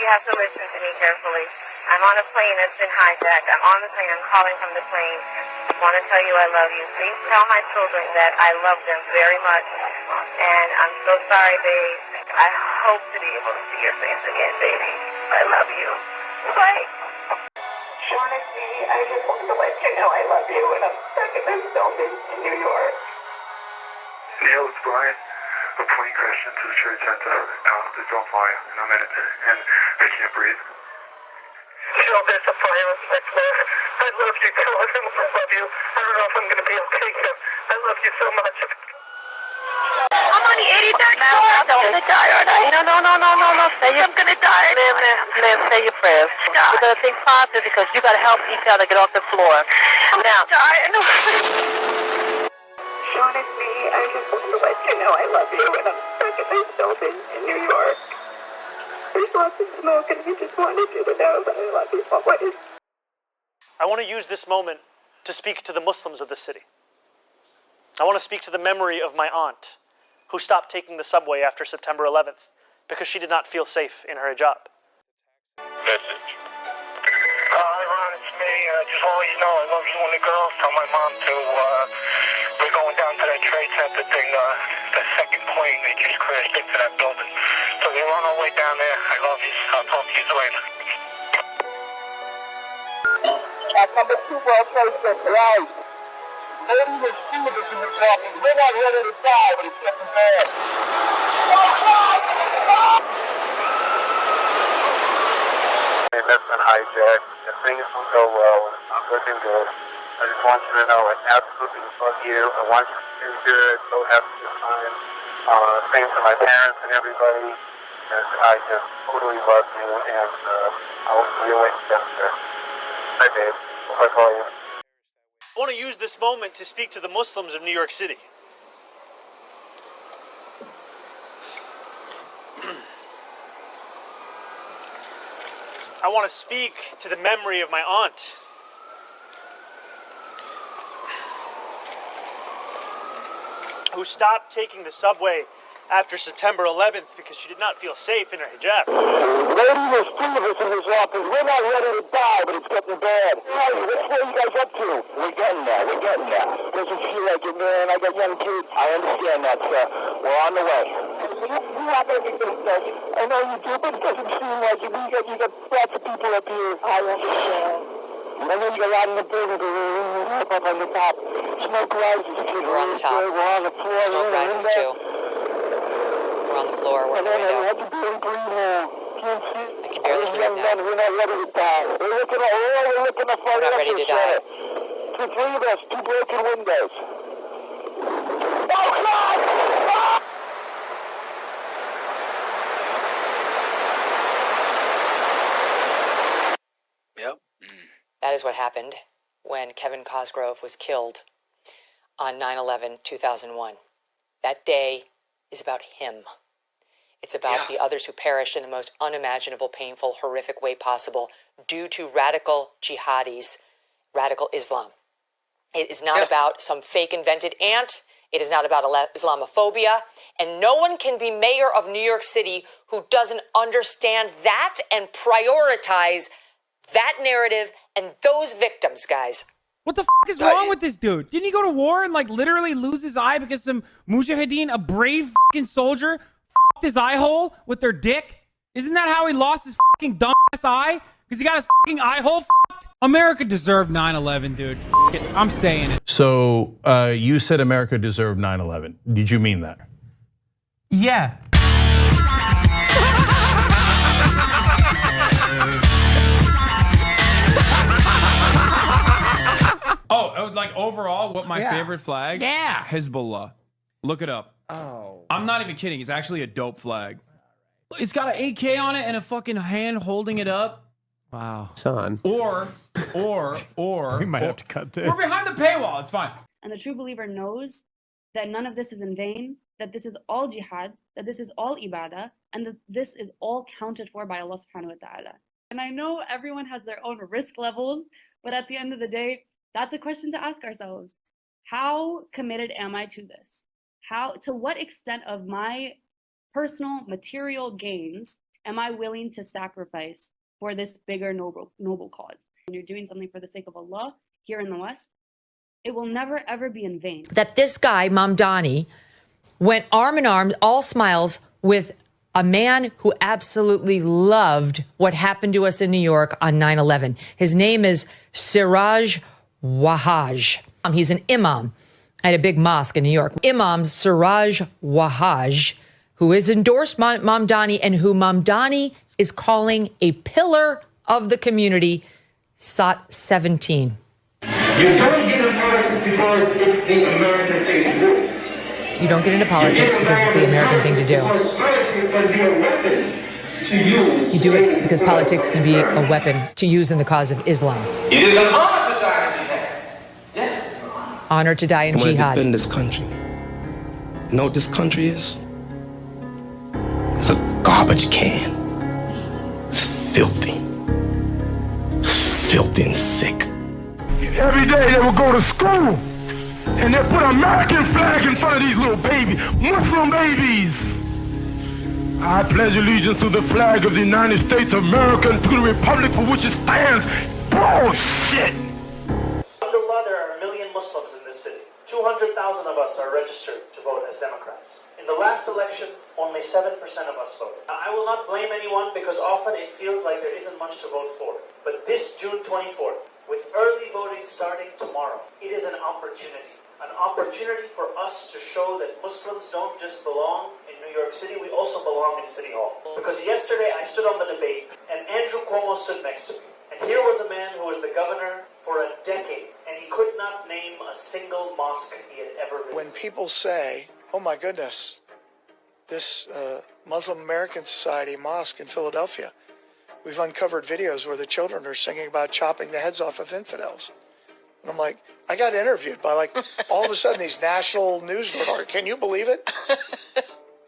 have to listen to me carefully. I'm on a plane that's been hijacked. I'm on the plane. I'm calling from the plane. I want to tell you I love you. Please tell my children that I love them very much. And I'm so sorry, babe. I hope to be able to see your face again, baby. I love you. Bye. Sean, it's me. I just wanted to let you know I love you, and I'm stuck in this building in New York. Neil, it's Brian. A plane crashed into the Trade Center. It's on fire, and I'm in it, and I can't breathe. Sean, there's a fire next door. I love you, too. I love you. I don't know if I'm going to be okay here. I love you so much. I'm on the 83rd floor. I'm going to die, aren't I? No. I'm going to die. Liv, say your prayers. We're going to think positive because you got to help each other get off the floor. I'm going to die. Sean, it's me. I just wanted to let you know I love you, and I'm stuck in this building in New York. There's lots of smoke, and I just wanted you to know that I love you always. I want to use this moment to speak to the Muslims of the city. I want to speak to the memory of my aunt, who stopped taking the subway after September 11th because she did not feel safe in her hijab. Message. Hi, Ron, it's me. Just want to let you know I love you and the girls. Tell my mom to, we're going down to that Trade Center thing, the second plane. They just crashed into that building. So we're on our way down there. I love you. I'll talk to you later. At number 2 World Trade Center, right? Ladies and students in this office, we're not ready to die, but it's getting bad. Hey, listen, hijack. If things don't go well, it's not looking good. I just want you to know I absolutely love you. I want you to do good. So happy to find. Same to my parents and everybody. And I just totally love you, and I'll see you later. Bye, babe. Hope I call you. I want to use this moment to speak to the Muslims of New York City. I want to speak to the memory of my aunt. Who stopped taking the subway after September 11th because she did not feel safe in her hijab. Ladies and students in this office, we're not ready to die, but it's getting bad. Hey, what are you guys up to? We're getting there. Doesn't feel like it, man. I got young kids. I understand that, sir. We're on the way. You have everything, sir. I know you do, but it doesn't seem like it. You got lots of people up here. I understand. I know you got a lot in the building, but we're up on the top. Smoke rises. We're on the top. We're on the floor. Smoke rises too. We're on the floor. We're in the window. I can barely breathe now. I can barely breathe now. We're not ready to die. We're looking to We're not ready to die. 2, 3 of us, 2 broken windows. Oh, God! Yep. That is what happened when Kevin Cosgrove was killed on 9/11/2001. That day is about him. It's about the others who perished in the most unimaginable, painful, horrific way possible due to radical jihadis, radical Islam. It is not about some fake invented ant. It is not about Islamophobia. And no one can be mayor of New York City who doesn't understand that and prioritize that narrative and those victims, guys. What the f*** is wrong with this dude? Didn't he go to war and like literally lose his eye because some mujahideen, a brave f***ing soldier, f***ed his eye hole with their dick? Isn't that how he lost his f***ing dumbass eye? Because he got his f***ing eye hole f***ed? America deserved 9/11, dude. F*** it. I'm saying it. So you said America deserved 9/11. Did you mean that? Yeah. Oh, like overall, what my favorite flag? Yeah. Hezbollah. Look it up. Oh. I'm not even kidding. It's actually a dope flag. It's got an AK on it and a fucking hand holding it up. Wow. Son. Or. We might have to cut this. We're behind the paywall. It's fine. And the true believer knows that none of this is in vain, that this is all jihad, that this is all ibadah, and that this is all counted for by Allah subhanahu wa ta'ala. And I know everyone has their own risk levels, but at the end of the day, that's a question to ask ourselves. How committed am I to this? To what extent of my personal material gains am I willing to sacrifice for this bigger noble cause? When you're doing something for the sake of Allah here in the West, it will never ever be in vain. That this guy, Mamdani, went arm in arm, all smiles, with a man who absolutely loved what happened to us in New York on 9/11. His name is Siraj Wahhaj. He's an imam at a big mosque in New York. Imam Siraj Wahhaj, who has endorsed Mamdani and who Mamdani is calling a pillar of the community, Sot 17. You don't get into politics because it's the American thing to do. You don't get into politics because it's the American thing to do. Because politics can be a weapon to use. You do it because politics can be a weapon to use in the cause of Islam. It is an honor to die in jihad. Yes. Honor to die in I'm gonna jihad. defend this country. You know what this country is? It's a garbage can. It's filthy. It's filthy and sick. Every day they would go to school and they put an American flag in front of these little babies, Muslim babies. I pledge allegiance to the flag of the United States of America and to the republic for which it stands. Bullshit! Alhamdulillah, there are 1 million Muslims in this city. 200,000 of us are registered to vote as Democrats. In the last election, only 7% of us voted. I will not blame anyone because often it feels like there isn't much to vote for. But this June 24th, with early voting starting tomorrow, it is an opportunity for us to show that Muslims don't just belong in New York City, we also belong in City Hall. Because yesterday I stood on the debate and Andrew Cuomo stood next to me. And here was a man who was the governor for a decade and he could not name a single mosque he had ever visited. When people say, oh my goodness, this Muslim American Society mosque in Philadelphia, we've uncovered videos where the children are singing about chopping the heads off of infidels. And I'm like, I got interviewed by all of a sudden these national news reporters. Can you believe it?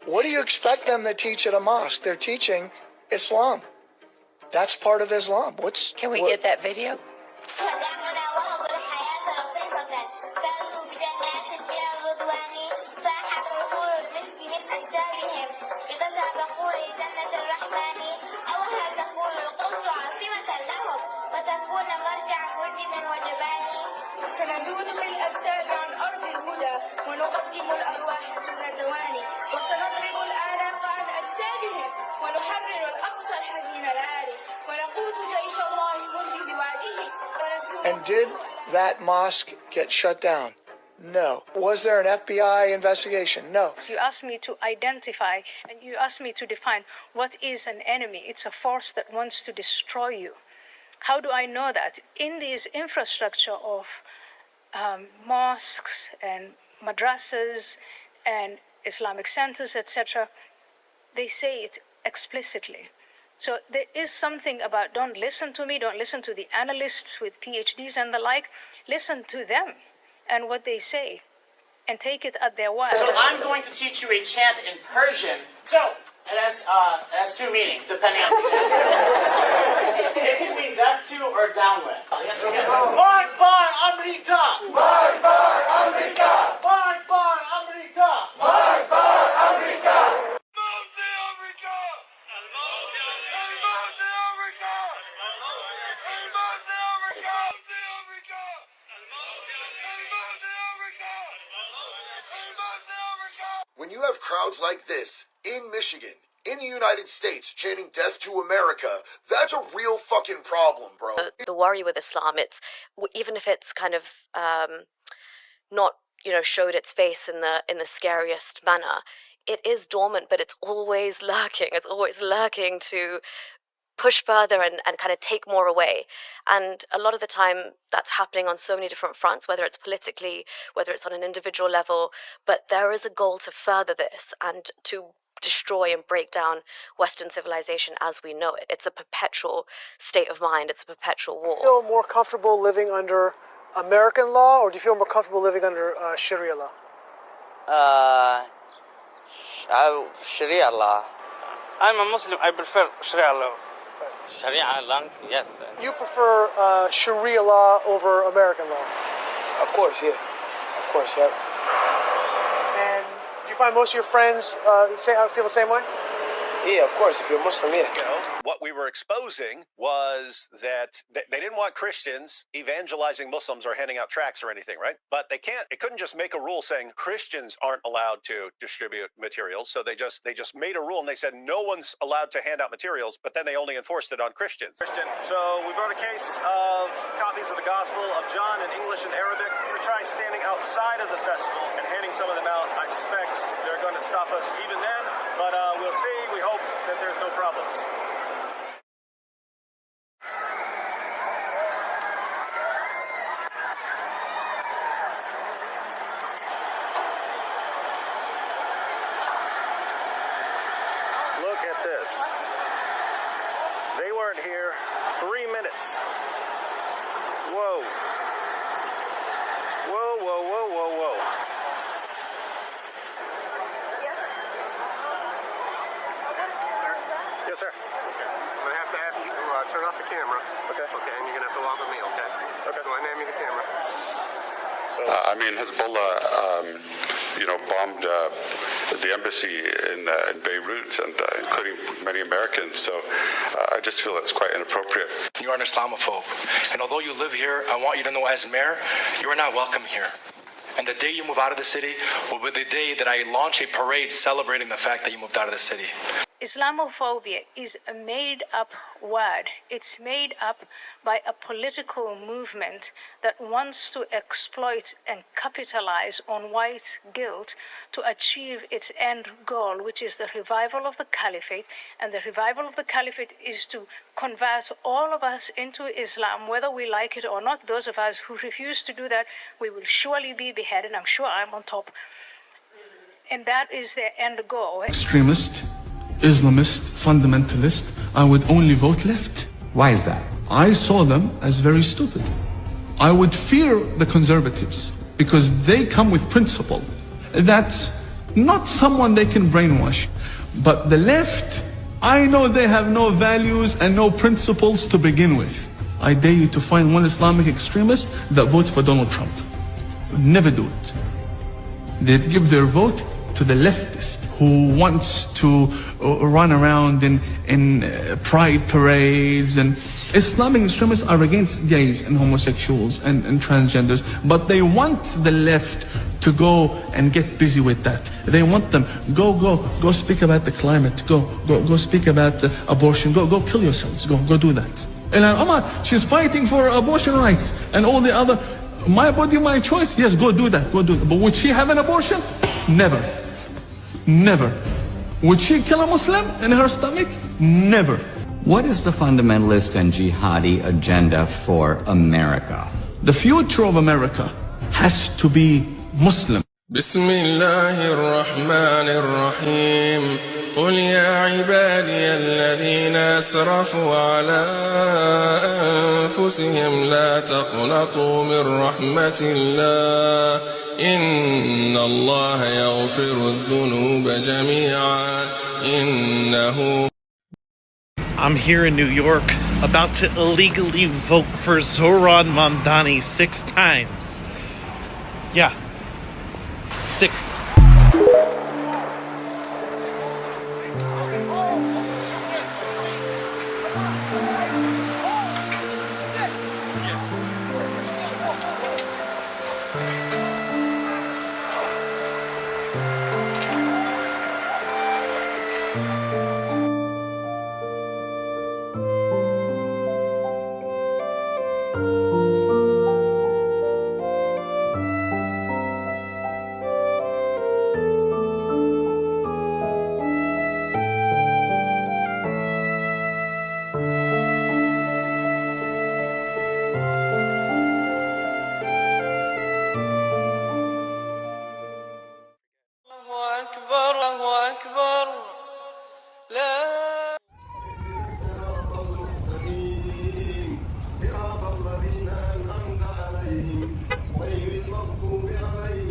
What do you expect them to teach at a mosque? They're teaching Islam. That's part of Islam. Can we get that video? سنذود بالأرشاد عن أرض الهدى ونقدم الأرواح دون تواني وسنضرب الأعناق عن أجسادهم ونحرر الأقصى الحزين العاري ونقود جيش الله منجز وعده ونسوق. And did that mosque get shut down? No. Was there an FBI investigation? No. You asked me to identify and you asked me to define what is an enemy. It's a force that wants to destroy you. How do I know that? In this infrastructure of mosques and madrasas and Islamic centers, etc., they say it explicitly. So there is something about don't listen to me, don't listen to the analysts with PhDs and the like. Listen to them and what they say and take it at their word. So I'm going to teach you a chant in Persian. So it has two meanings depending on it can mean death to or down with. Yes, we can. Bar America! Bar America! Bar America! Bar America! When you have crowds like this in Michigan, in the United States, chanting death to America, that's a real fucking problem, bro. The worry with Islam, it's even if it's kind of not, showed its face in the scariest manner, it is dormant, but it's always lurking. It's always lurking to push further and kind of take more away. And a lot of the time that's happening on so many different fronts, whether it's politically, whether it's on an individual level, but there is a goal to further this and to destroy and break down Western civilization as we know it. It's a perpetual state of mind. It's a perpetual war. Do you feel more comfortable living under American law, or do you feel more comfortable living under Sharia law? Sharia law. I'm a Muslim. I prefer Sharia law. Sharia law, yes. You prefer Sharia law over American law? Of course, yeah. Of course, yeah. And do you find most of your friends feel the same way? Yeah, of course. If you're Muslim, yeah. You know, what we were exposing was that they didn't want Christians evangelizing Muslims or handing out tracts or anything, right? But they couldn't just make a rule saying Christians aren't allowed to distribute materials. So they just made a rule and they said no one's allowed to hand out materials, but then they only enforced it on Christians. So we brought a case of copies of the Gospel of John in English and Arabic. We're going to try standing outside of the festival and handing some of them out. I suspect they're going to stop us even then, but we'll see. We hope that there's no problems. Look at this. They weren't here 3 minutes. Whoa. Whoa, whoa, whoa, whoa, whoa. Yes, sir. Okay. I'm going to have you turn off the camera. Okay. Okay, and you're going to have to walk with me, okay? Okay. Go ahead and hand me the camera. I mean, Hezbollah, bombed the embassy in Beirut, and including many Americans. So I just feel it's quite inappropriate. You're an Islamophobe, and although you live here, I want you to know, as mayor, you are not welcome here. And the day you move out of the city will be the day that I launch a parade celebrating the fact that you moved out of the city. Islamophobia is a made-up word. It's made up by a political movement that wants to exploit and capitalize on white guilt to achieve its end goal, which is the revival of the caliphate. And the revival of the caliphate is to convert all of us into Islam, whether we like it or not. Those of us who refuse to do that, we will surely be beheaded. I'm sure I'm on top. And that is their end goal. Extremist, Islamist, fundamentalist, I would only vote left. Why is that? I saw them as very stupid. I would fear the conservatives because they come with principle. That's not someone they can brainwash. But the left, I know they have no values and no principles to begin with. I dare you to find one Islamic extremist that votes for Donald Trump. Never do it. They'd give their vote to the leftist who wants to run around in pride parades. And Islamic extremists are against gays and homosexuals and transgenders, but they want the left to go and get busy with that. They want them, go speak about the climate, go speak about abortion, go kill yourselves, go do that. And Omar, she's fighting for abortion rights and all the other, my body, my choice. Yes, go do that. But would she have an abortion? Never. Never. Would she kill a Muslim in her stomach? Never. What is the fundamentalist and jihadi agenda for America? The future of America has to be Muslim. بسم الله الرحمن الرحيم قل يا عبادي الذين أسرفوا على أنفسهم لا تقنطوا من رحمة الله إن الله يغفر الذنوب جميعا إنه. I'm here in New York, about to illegally vote for Zohran Mamdani 6 times. Yeah. 6. صراط الذين أنعمت عليهم غير المغضوب عليهم